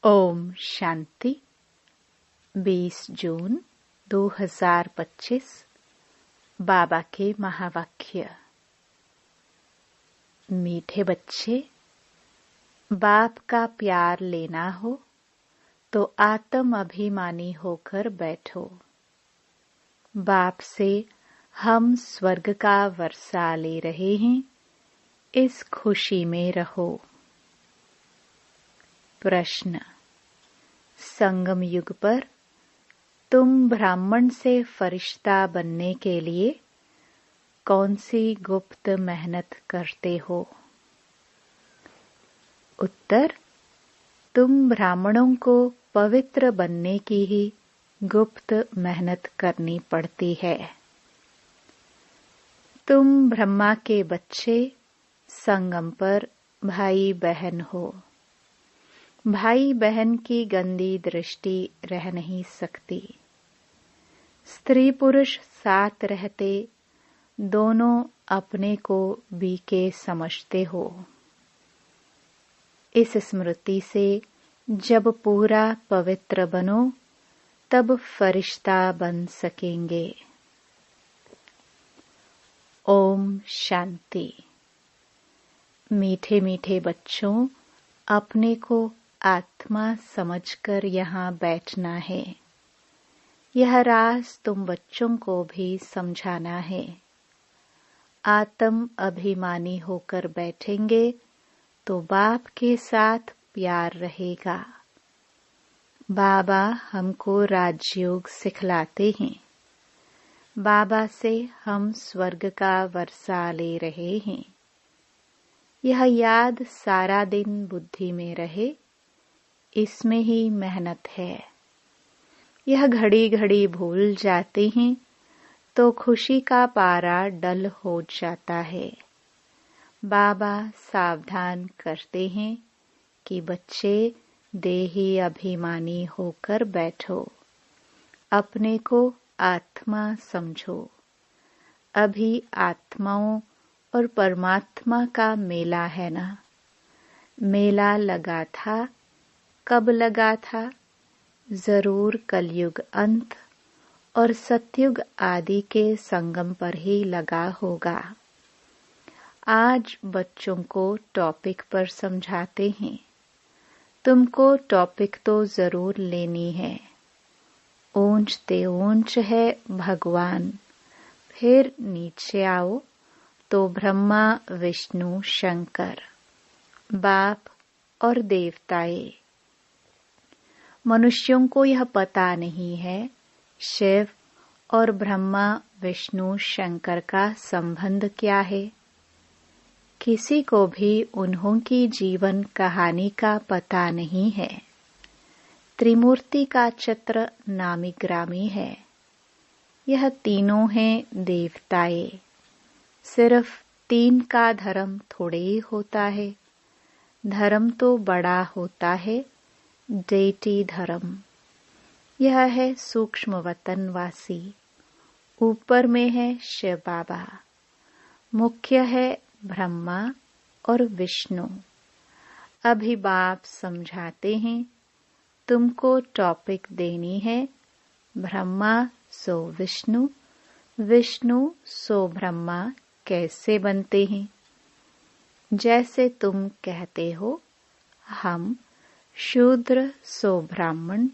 ओम शांति। 20 जून 2025 बाबा के महावाक्य। मीठे बच्चे, बाप का प्यार लेना हो तो आत्म अभिमानी होकर बैठो। बाप से हम स्वर्ग का वर्षा ले रहे हैं, इस खुशी में रहो। प्रश्न। संगम युग पर तुम ब्राह्मण से फरिश्ता बनने के लिए कौन सी गुप्त मेहनत करते हो? उत्तर। तुम ब्राह्मणों को पवित्र बनने की ही गुप्त मेहनत करनी पड़ती है। तुम ब्रह्मा के बच्चे संगम पर भाई बहन हो। भाई बहन की गंदी दृष्टि रह नहीं सकती। स्त्री पुरुष साथ रहते दोनों अपने को बीके समझते हो। इस स्मृति से जब पूरा पवित्र बनो तब फरिश्ता बन सकेंगे। ओम शांति। मीठे मीठे बच्चों, अपने को आत्मा समझकर यहाँ बैठना है। यह राज तुम बच्चों को भी समझाना है। आत्म अभिमानी होकर बैठेंगे तो बाप के साथ प्यार रहेगा। बाबा हमको राजयोग सिखलाते हैं। बाबा से हम स्वर्ग का वर्षा ले रहे हैं। यह याद सारा दिन बुद्धि में रहे, इसमें ही मेहनत है। यह घड़ी घड़ी भूल जाते हैं तो खुशी का पारा डल हो जाता है। बाबा सावधान करते हैं कि बच्चे देही अभिमानी होकर बैठो, अपने को आत्मा समझो। अभी आत्माओं और परमात्मा का मेला है ना। मेला लगा था, कब लगा था? जरूर कलयुग अंत और सतयुग आदि के संगम पर ही लगा होगा। आज बच्चों को टॉपिक पर समझाते हैं। तुमको टॉपिक तो जरूर लेनी है। ऊंचते ऊंच है भगवान, फिर नीचे आओ तो ब्रह्मा विष्णु शंकर, बाप और देवताएं। मनुष्यों को यह पता नहीं है शिव और ब्रह्मा विष्णु शंकर का संबंध क्या है। किसी को भी उन्हों की जीवन कहानी का पता नहीं है। त्रिमूर्ति का चित्र नामी ग्रामी है। यह तीनों हैं देवताएं। सिर्फ 3 का धर्म थोड़े ही होता है। धर्म तो बड़ा होता है, डेटी धर्म। यह है सूक्ष्म वतनवासी। ऊपर में है शिव बाबा, मुख्य है ब्रह्मा और विष्णु। अभी बाप समझाते हैं, तुमको टॉपिक देनी है ब्रह्मा सो विष्णु, विष्णु सो ब्रह्मा कैसे बनते हैं। जैसे तुम कहते हो हम शूद्र सो ब्राह्मण,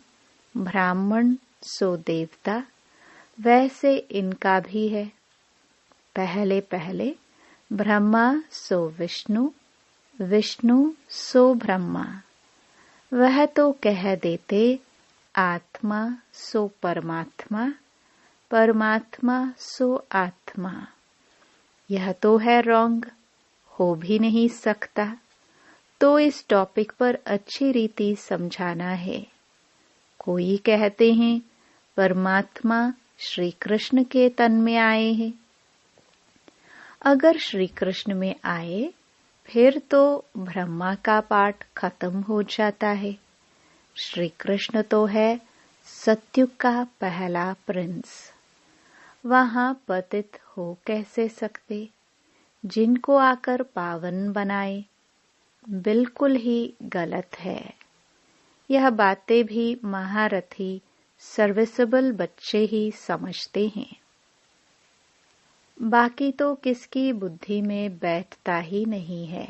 ब्राह्मण सो देवता, वैसे इनका भी है। पहले पहले ब्रह्मा सो विष्णु, विष्णु सो ब्रह्मा। वह तो कह देते आत्मा सो परमात्मा, परमात्मा सो आत्मा। यह तो है रॉन्ग, हो भी नहीं सकता। तो इस टॉपिक पर अच्छी रीति समझाना है। कोई कहते हैं परमात्मा श्री कृष्ण के तन में आए हैं। अगर श्री कृष्ण में आए फिर तो ब्रह्मा का पाठ खत्म हो जाता है। श्री कृष्ण तो है सतयुग का पहला प्रिंस। वहां पतित हो कैसे सकते, जिनको आकर पावन बनाए। बिल्कुल ही गलत है। यह बातें भी महारथी सर्विसेबल बच्चे ही समझते हैं। बाकी तो किसकी बुद्धि में बैठता ही नहीं है।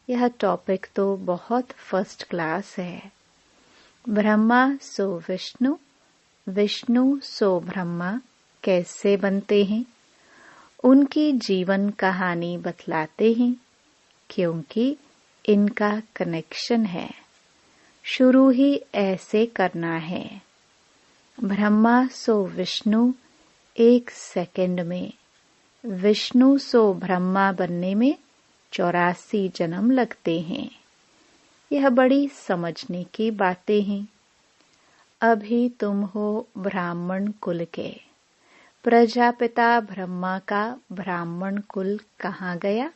यह टॉपिक तो बहुत फर्स्ट क्लास है। ब्रह्मा सो विष्णु, विष्णु सो ब्रह्मा कैसे बनते हैं, उनकी जीवन कहानी बतलाते हैं, क्योंकि इनका कनेक्शन है। शुरू ही ऐसे करना है। ब्रह्मा सो विष्णु 1 सेकंड में, विष्णु सो ब्रह्मा बनने में 84 जन्म लगते हैं। यह बड़ी समझने की बातें हैं। अभी तुम हो ब्राह्मण कुल के। प्रजापिता ब्रह्मा का ब्राह्मण कुल कहाँ गया?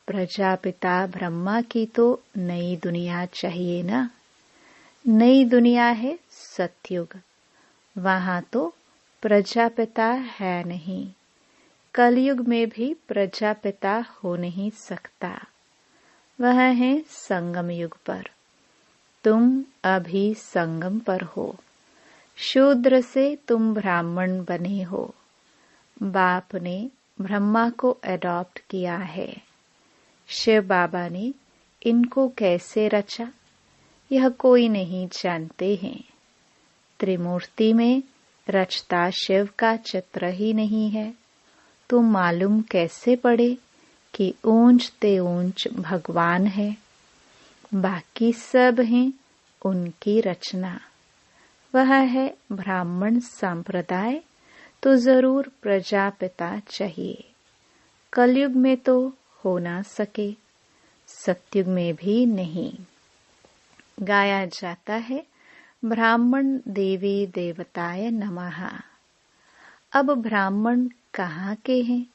प्रजापिता ब्रह्मा की तो नई दुनिया चाहिए ना। नई दुनिया है सतयुग, वहां तो प्रजापिता है नहीं। कलयुग में भी प्रजापिता हो नहीं सकता, वह है संगम युग पर। तुम अभी संगम पर हो। शूद्र से तुम ब्राह्मण बने हो। बाप ने ब्रह्मा को अडॉप्ट किया है। शिव बाबा ने इनको कैसे रचा, यह कोई नहीं जानते हैं। त्रिमूर्ति में रचता शिव का चित्र ही नहीं है, तो मालूम कैसे पड़े कि ऊंच ते ऊंच भगवान है। बाकी सब हैं उनकी रचना। वह है ब्राह्मण संप्रदाय, तो जरूर प्रजापिता चाहिए। कलयुग में तो हो ना सके, सतयुग में भी नहीं। गाया जाता है ब्राह्मण देवी देवताय नमः। अब ब्राह्मण कहाँ के हैं?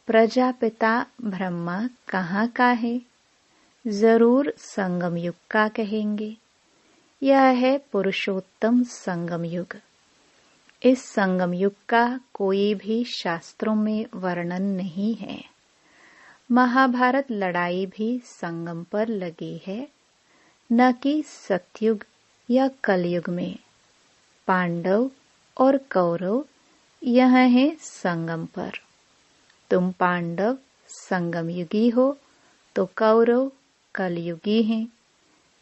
प्रजापिता ब्रह्मा कहाँ का है? जरूर संगम युग का कहेंगे। यह है पुरुषोत्तम संगम युग। इस संगम युग का कोई भी शास्त्रों में वर्णन नहीं है। महाभारत लड़ाई भी संगम पर लगी है, न कि सतयुग या कलयुग में। पांडव और कौरव यह है संगम पर। तुम पांडव संगम युगी हो, तो कौरव कलयुगी हैं।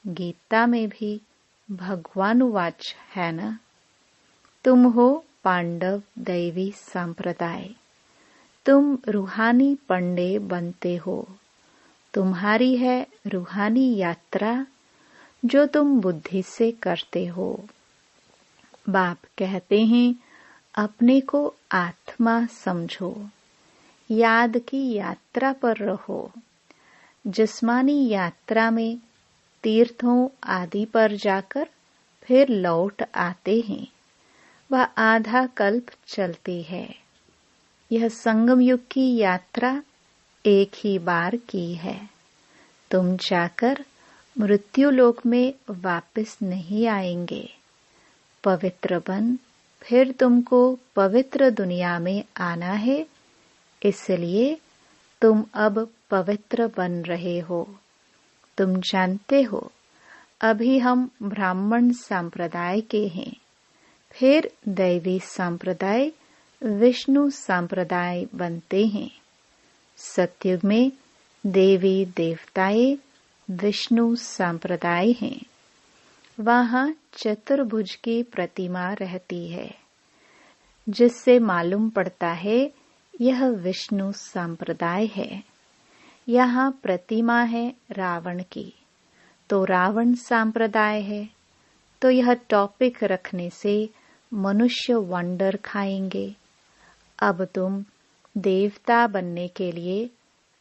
गीता में भी भगवानुवाच है ना। तुम हो पांडव दैवी संप्रदाय। तुम रूहानी पंडे बनते हो। तुम्हारी है रूहानी यात्रा, जो तुम बुद्धि से करते हो। बाप कहते हैं अपने को आत्मा समझो, याद की यात्रा पर रहो। जिस्मानी यात्रा में तीर्थों आदि पर जाकर फिर लौट आते हैं, वह आधा कल्प चलती है। यह संगम युग की यात्रा एक ही बार की है। तुम जाकर मृत्यु लोक में वापस नहीं आएंगे। पवित्र बन फिर तुमको पवित्र दुनिया में आना है, इसलिए तुम अब पवित्र बन रहे हो। तुम जानते हो अभी हम ब्राह्मण संप्रदाय के हैं, फिर दैवी संप्रदाय विष्णु संप्रदाय बनते हैं। सतयुग में देवी देवताएं विष्णु संप्रदाय हैं। वहां चतुर्भुज की प्रतिमा रहती है, जिससे मालूम पड़ता है यह विष्णु संप्रदाय है। यहाँ प्रतिमा है रावण की, तो रावण संप्रदाय है। तो यह टॉपिक रखने से मनुष्य वंडर खाएंगे। अब तुम देवता बनने के लिए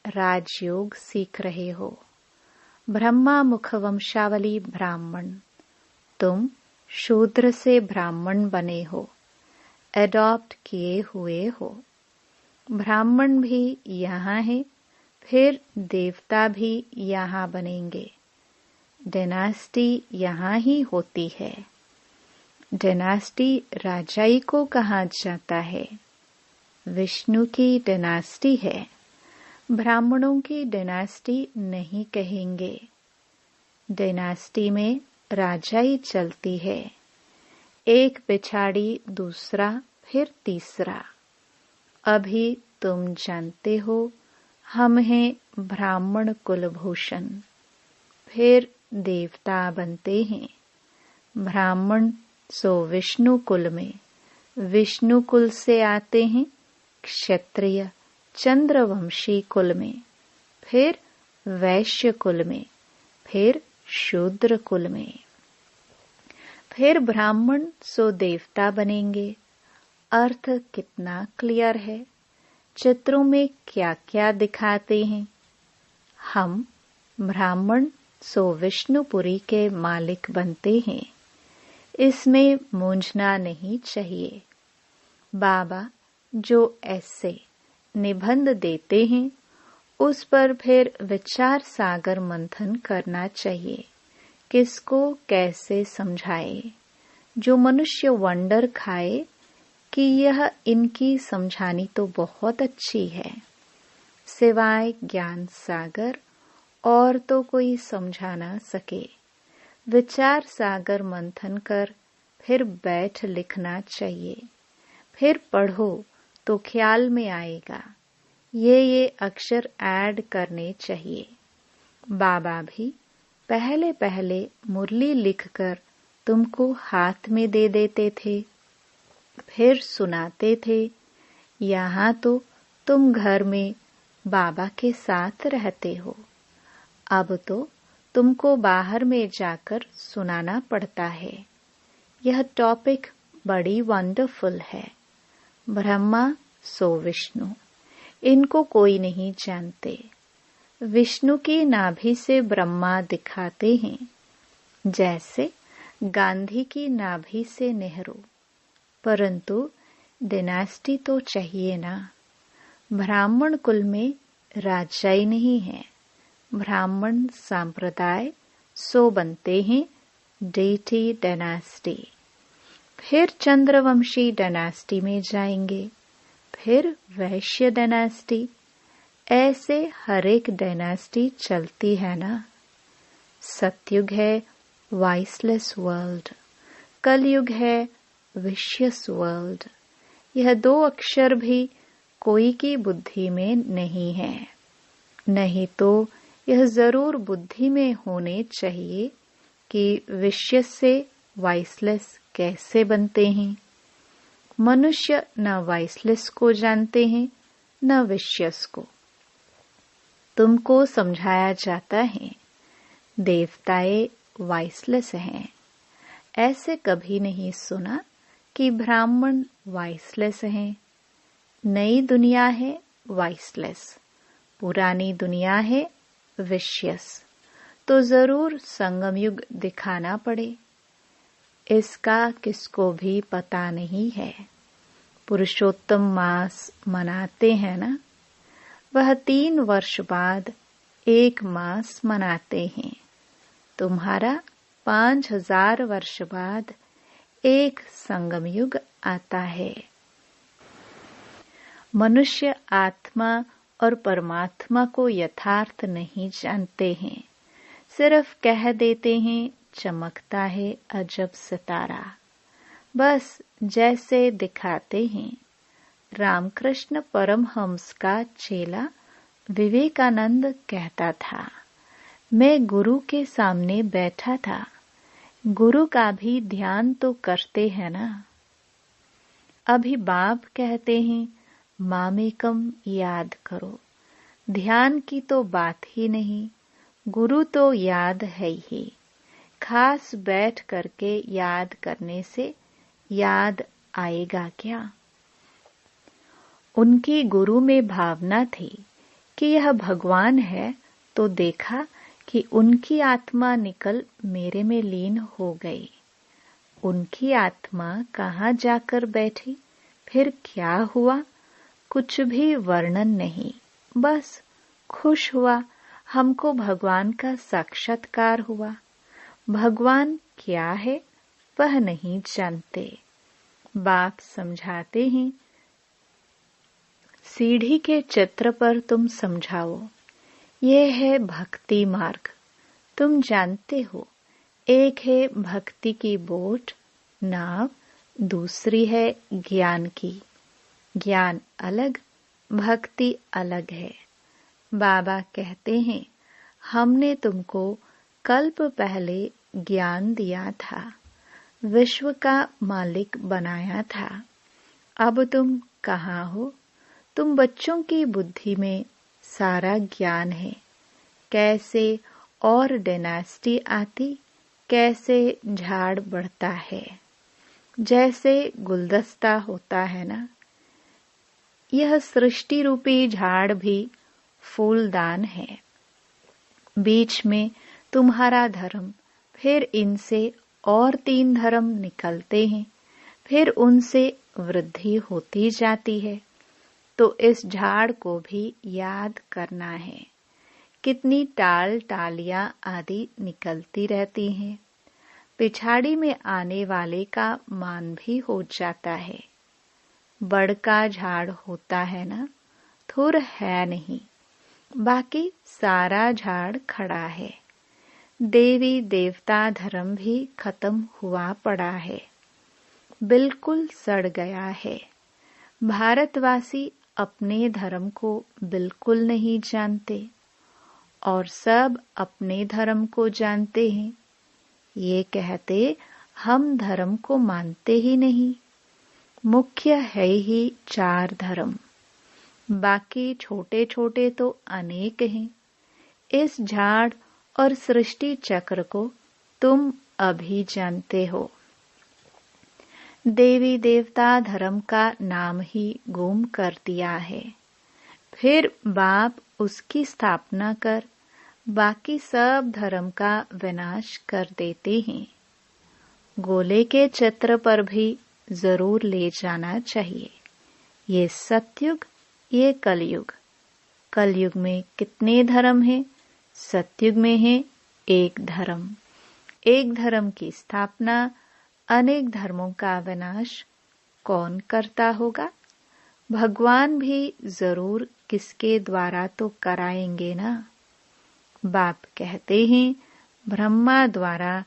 राजयोग सीख रहे हो। ब्रह्मा मुख वंशावली ब्राह्मण, तुम शूद्र से ब्राह्मण बने हो, एडॉप्ट किए हुए हो। ब्राह्मण भी यहाँ है, फिर देवता भी यहाँ बनेंगे। डायनास्टी यहाँ ही होती है। डायनास्टी राजाई को कहा जाता है। विष्णु की डायनास्टी है, ब्राह्मणों की डायनास्टी नहीं कहेंगे। डायनास्टी में राजाई चलती है, एक पिछाड़ी दूसरा फिर तीसरा। अभी तुम जानते हो हम हैं ब्राह्मण कुलभूषण, फिर देवता बनते हैं। ब्राह्मण सो विष्णु कुल में, विष्णु कुल से आते हैं क्षत्रिय चंद्रवंशी कुल में, फिर वैश्य कुल में, फिर शूद्र कुल में, फिर ब्राह्मण सो देवता बनेंगे। अर्थ कितना क्लियर है। चित्रों में क्या क्या दिखाते हैं। हम ब्राह्मण सो विष्णुपुरी के मालिक बनते हैं, इसमें मूंझना नहीं चाहिए। बाबा जो ऐसे निबंध देते हैं उस पर फिर विचार सागर मंथन करना चाहिए, किसको कैसे समझाए। जो मनुष्य वंडर खाए कि यह इनकी समझानी तो बहुत अच्छी है, सिवाय ज्ञान सागर और तो कोई समझा ना सके। विचार सागर मंथन कर फिर बैठ लिखना चाहिए, फिर पढ़ो तो ख्याल में आएगा। ये अक्षर ऐड करने चाहिए। बाबा भी पहले पहले मुरली लिखकर तुमको हाथ में दे देते थे, फिर सुनाते थे। यहाँ तो तुम घर में बाबा के साथ रहते हो, अब तो तुमको बाहर में जाकर सुनाना पड़ता है। यह टॉपिक बड़ी वंडरफुल है। ब्रह्मा सो विष्णु, इनको कोई नहीं जानते। विष्णु की नाभि से ब्रह्मा दिखाते हैं, जैसे गांधी की नाभि से नेहरू। परंतु डिनास्टी तो चाहिए ना। ब्राह्मण कुल में राजाई नहीं है। ब्राह्मण संप्रदाय सो बनते हैं डेटी डायनास्टी, फिर चंद्रवंशी डायनास्टी में जाएंगे, फिर वैश्य डायनास्टी। ऐसे हर एक डायनास्टी चलती है ना। सतयुग है वाइसलेस वर्ल्ड, कलयुग है विशियस वर्ल्ड। यह दो अक्षर भी कोई की बुद्धि में नहीं है, नहीं तो यह जरूर बुद्धि में होने चाहिए कि विशियस से वाइसलेस कैसे बनते हैं। मनुष्य न वाइसलेस को जानते हैं न विशियस को। तुमको समझाया जाता है देवताएं वाइसलेस हैं। ऐसे कभी नहीं सुना कि ब्राह्मण वाइसलेस हैं। नई दुनिया है वाइसलेस, पुरानी दुनिया है विशियस। तो जरूर संगम युग दिखाना पड़े। इसका किसको भी पता नहीं है। पुरुषोत्तम मास मनाते हैं ना, वह 3 वर्ष बाद एक मास मनाते हैं। तुम्हारा 5000 वर्ष बाद एक संगम युग आता है। मनुष्य आत्मा और परमात्मा को यथार्थ नहीं जानते हैं, सिर्फ कह देते हैं चमकता है अजब सितारा, बस जैसे दिखाते हैं। रामकृष्ण परमहंस का चेला विवेकानंद कहता था, मैं गुरु के सामने बैठा था। गुरु का भी ध्यान तो करते हैं ना। अभी बाप कहते हैं मामेकम याद करो। ध्यान की तो बात ही नहीं, गुरु तो याद है ही। खास बैठ करके याद करने से याद आएगा क्या। उनकी गुरु में भावना थी कि यह भगवान है, तो देखा कि उनकी आत्मा निकल मेरे में लीन हो गई। उनकी आत्मा कहाँ जाकर बैठी, फिर क्या हुआ, कुछ भी वर्णन नहीं। बस खुश हुआ, हमको भगवान का साक्षात्कार हुआ। भगवान क्या है वह नहीं जानते। बाप समझाते हैं, सीढ़ी के चित्र पर तुम समझाओ, ये है भक्ति मार्ग। तुम जानते हो एक है भक्ति की बोट नाव, दूसरी है ज्ञान की। ज्ञान अलग, भक्ति अलग है। बाबा कहते हैं, हमने तुमको कल्प पहले ज्ञान दिया था, विश्व का मालिक बनाया था। अब तुम कहाँ हो? तुम बच्चों की बुद्धि में सारा ज्ञान है। कैसे और डायनेस्टी आती, कैसे झाड़ बढ़ता है। जैसे गुलदस्ता होता है ना, यह सृष्टि रूपी झाड़ भी फूलदान है। बीच में तुम्हारा धर्म, फिर इनसे और 3 धर्म निकलते हैं, फिर उनसे वृद्धि होती जाती है। तो इस झाड़ को भी याद करना है। कितनी टाल टालियां आदि निकलती रहती हैं। पिछाड़ी में आने वाले का मान भी हो जाता है। बड़ का झाड़ होता है ना, थुर है नहीं, बाकी सारा झाड़ खड़ा है। देवी देवता धर्म भी खत्म हुआ पड़ा है, बिल्कुल सड़ गया है। भारतवासी अपने धर्म को बिल्कुल नहीं जानते और सब अपने धर्म को जानते हैं। ये कहते हम धर्म को मानते ही नहीं। मुख्य है ही 4 धर्म, बाकी छोटे छोटे तो अनेक हैं। इस झाड़ और सृष्टि चक्र को तुम अभी जानते हो। देवी देवता धर्म का नाम ही गुम कर दिया है। फिर बाप उसकी स्थापना कर बाकी सब धर्म का विनाश कर देते हैं। गोले के चित्र पर भी जरूर ले जाना चाहिए। ये सतयुग, ये कलयुग। कलयुग में कितने धर्म हैं? सतयुग में है एक धर्म। एक धर्म की स्थापना, अनेक धर्मों का विनाश कौन करता होगा? भगवान भी जरूर किसके द्वारा तो कराएंगे ना। बाप कहते हैं, ब्रह्मा द्वारा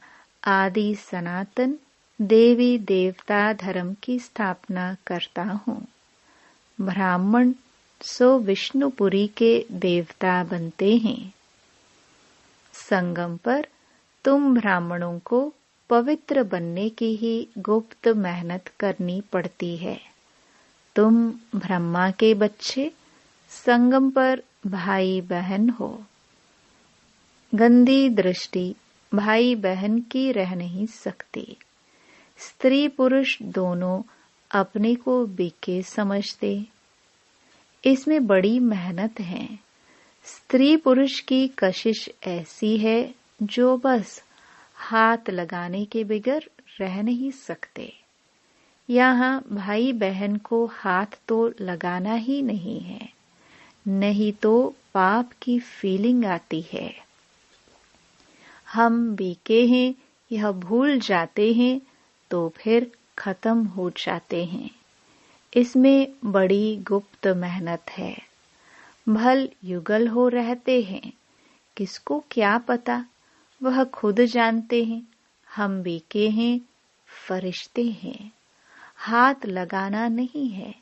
आदि सनातन देवी देवता धर्म की स्थापना करता हूँ। ब्राह्मण सो विष्णुपुरी के देवता बनते हैं। संगम पर तुम ब्राह्मणों को पवित्र बनने की ही गुप्त मेहनत करनी पड़ती है। तुम ब्रह्मा के बच्चे संगम पर भाई बहन हो। गंदी दृष्टि भाई बहन की रह नहीं सकती। स्त्री पुरुष दोनों अपने को बीके समझते। इसमें बड़ी मेहनत है। स्त्री पुरुष की कशिश ऐसी है जो बस हाथ लगाने के बगैर रह नहीं सकते। यहाँ भाई बहन को हाथ तो लगाना ही नहीं है, नहीं तो पाप की फीलिंग आती है। हम बीके हैं यह भूल जाते हैं तो फिर खत्म हो जाते हैं। इसमें बड़ी गुप्त मेहनत है। भल युगल हो रहते हैं, किसको क्या पता, वह खुद जानते हैं। हम बीके हैं, फरिश्ते हैं, हाथ लगाना नहीं है।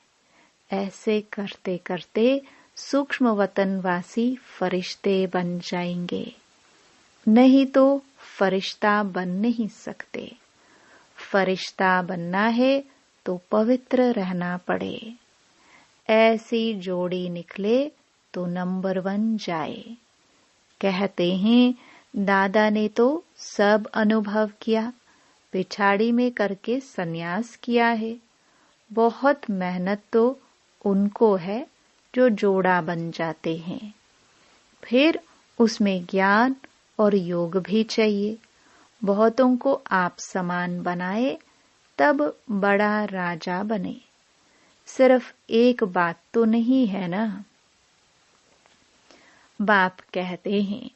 ऐसे करते करते सूक्ष्म वतनवासी फरिश्ते बन जाएंगे, नहीं तो फरिश्ता बन नहीं सकते। फरिश्ता बनना है तो पवित्र रहना पड़े। ऐसी जोड़ी निकले तो नंबर 1 जाए। कहते हैं दादा ने तो सब अनुभव किया, पिछाड़ी में करके सन्यास किया है। बहुत मेहनत तो उनको है जो जोड़ा बन जाते हैं। फिर उसमें ज्ञान और योग भी चाहिए। बहुतों को आप समान बनाए तब बड़ा राजा बने। सिर्फ एक बात तो नहीं है ना। बाप कहते हैं,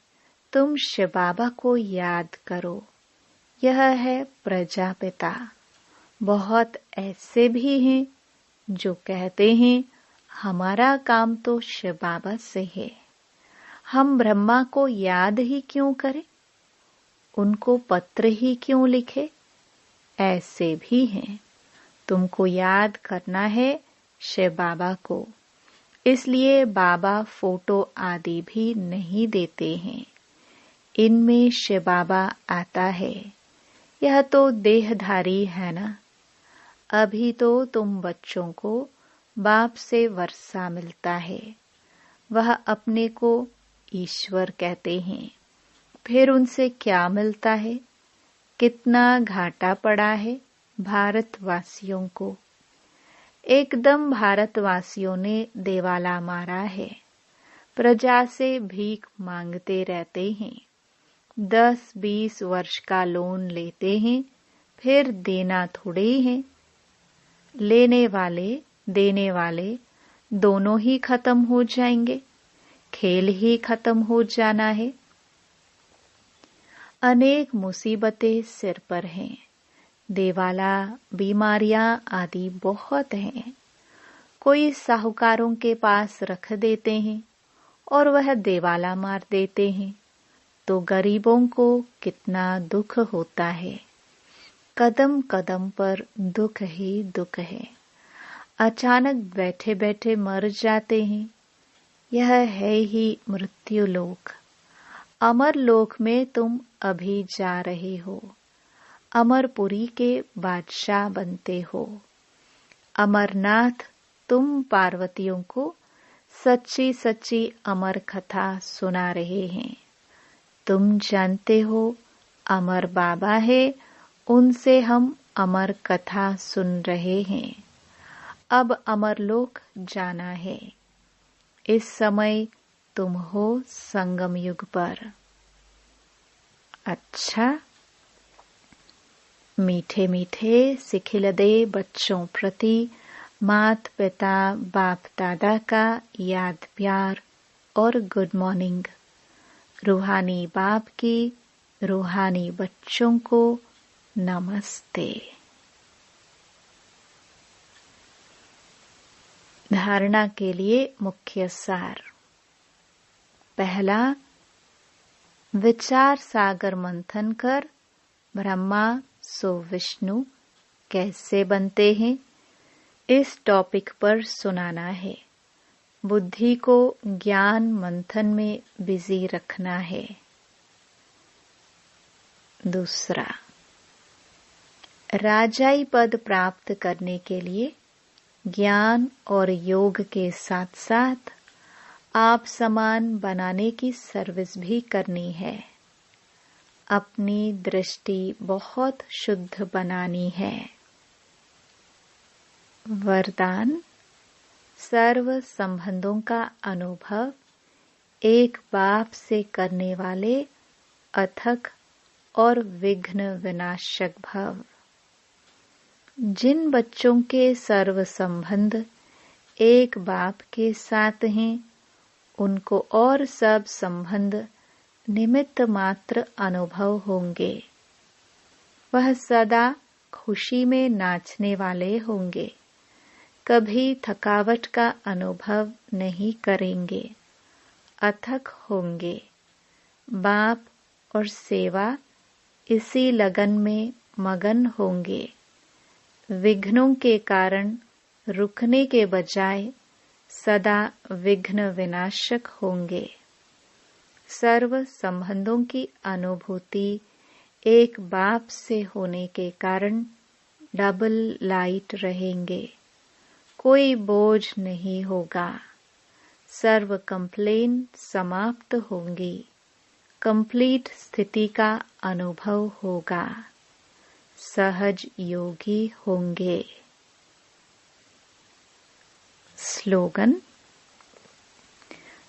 तुम शिव बाबा को याद करो, यह है प्रजापिता। बहुत ऐसे भी हैं जो कहते हैं हमारा काम तो शिव बाबा से है, हम ब्रह्मा को याद ही क्यों करें। उनको पत्र ही क्यों लिखे? ऐसे भी हैं। तुमको याद करना है शिव बाबा को, इसलिए बाबा फोटो आदि भी नहीं देते हैं। इनमें शिव बाबा आता है। यह तो देहधारी है ना। अभी तो तुम बच्चों को बाप से वर्षा मिलता है। वह अपने को ईश्वर कहते हैं। फिर उनसे क्या मिलता है? कितना घाटा पड़ा है भारतवासियों को। एकदम भारतवासियों ने देवाला मारा है। प्रजा से भीख मांगते रहते हैं। 10-20 वर्ष का लोन लेते हैं, फिर देना थोड़े ही है। लेने वाले देने वाले दोनों ही खत्म हो जाएंगे। खेल ही खत्म हो जाना है। अनेक मुसीबतें सिर पर हैं। देवाला, बीमारियां आदि बहुत हैं। कोई साहूकारों के पास रख देते हैं और वह देवाला मार देते हैं, तो गरीबों को कितना दुख होता है। कदम कदम पर दुख ही दुख है। अचानक बैठे बैठे मर जाते हैं। यह है ही मृत्यु लोक। अमर लोक में तुम अभी जा रहे हो। अमरपुरी के बादशाह बनते हो। अमरनाथ तुम पार्वतियों को सच्ची सच्ची अमर कथा सुना रहे हैं। तुम जानते हो अमर बाबा है, उनसे हम अमर कथा सुन रहे हैं। अब अमरलोक जाना है। इस समय तुम हो संगम युग पर। अच्छा, मीठे मीठे सिखिलदे बच्चों प्रति मात पिता बाप दादा का याद प्यार और गुड मॉर्निंग। रूहानी बाप की रूहानी बच्चों को नमस्ते। धारणा के लिए मुख्य सार। पहला, विचार सागर मंथन कर ब्रह्मा सो विष्णु कैसे बनते हैं, इस टॉपिक पर सुनाना है। बुद्धि को ज्ञान मंथन में बिजी रखना है। दूसरा, राजाई पद प्राप्त करने के लिए ज्ञान और योग के साथ साथ आप समान बनाने की सर्विस भी करनी है। अपनी दृष्टि बहुत शुद्ध बनानी है। वरदान, सर्व संबंधों का अनुभव एक बाप से करने वाले अथक और विघ्न विनाशक भव। जिन बच्चों के सर्व संबंध एक बाप के साथ हैं, उनको और सब संबंध निमित्त मात्र अनुभव होंगे। वह सदा खुशी में नाचने वाले होंगे। कभी थकावट का अनुभव नहीं करेंगे। अथक होंगे। बाप और सेवा इसी लगन में मगन होंगे। विघ्नों के कारण रुकने के बजाय सदा विघ्न विनाशक होंगे। सर्व संबंधों की अनुभूति एक बाप से होने के कारण डबल लाइट रहेंगे। कोई बोझ नहीं होगा। सर्व कंप्लेन समाप्त होंगी। कंप्लीट स्थिति का अनुभव होगा। सहज योगी होंगे। स्लोगन,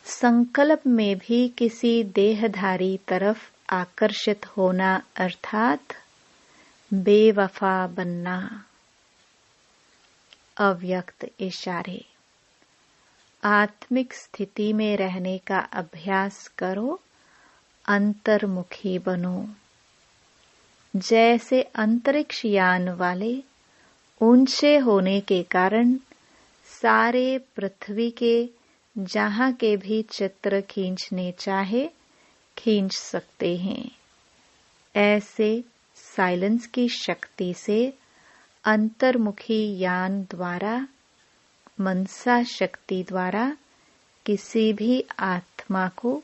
संकल्प में भी किसी देहधारी तरफ आकर्षित होना अर्थात बेवफा बनना। अव्यक्त इशारे। आत्मिक स्थिति में रहने का अभ्यास करो। अंतर्मुखी बनो। जैसे अंतरिक्ष यान वाले ऊंचे होने के कारण सारे पृथ्वी के जहां के भी चित्र खींचने चाहे खींच सकते हैं। ऐसे साइलेंस की शक्ति से अंतर्मुखी ज्ञान द्वारा, मनसा शक्ति द्वारा किसी भी आत्मा को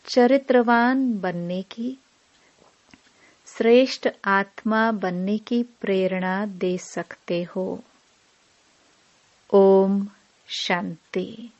चरित्रवान बनने की, श्रेष्ठ आत्मा बनने की प्रेरणा दे सकते हो। ओम शांति।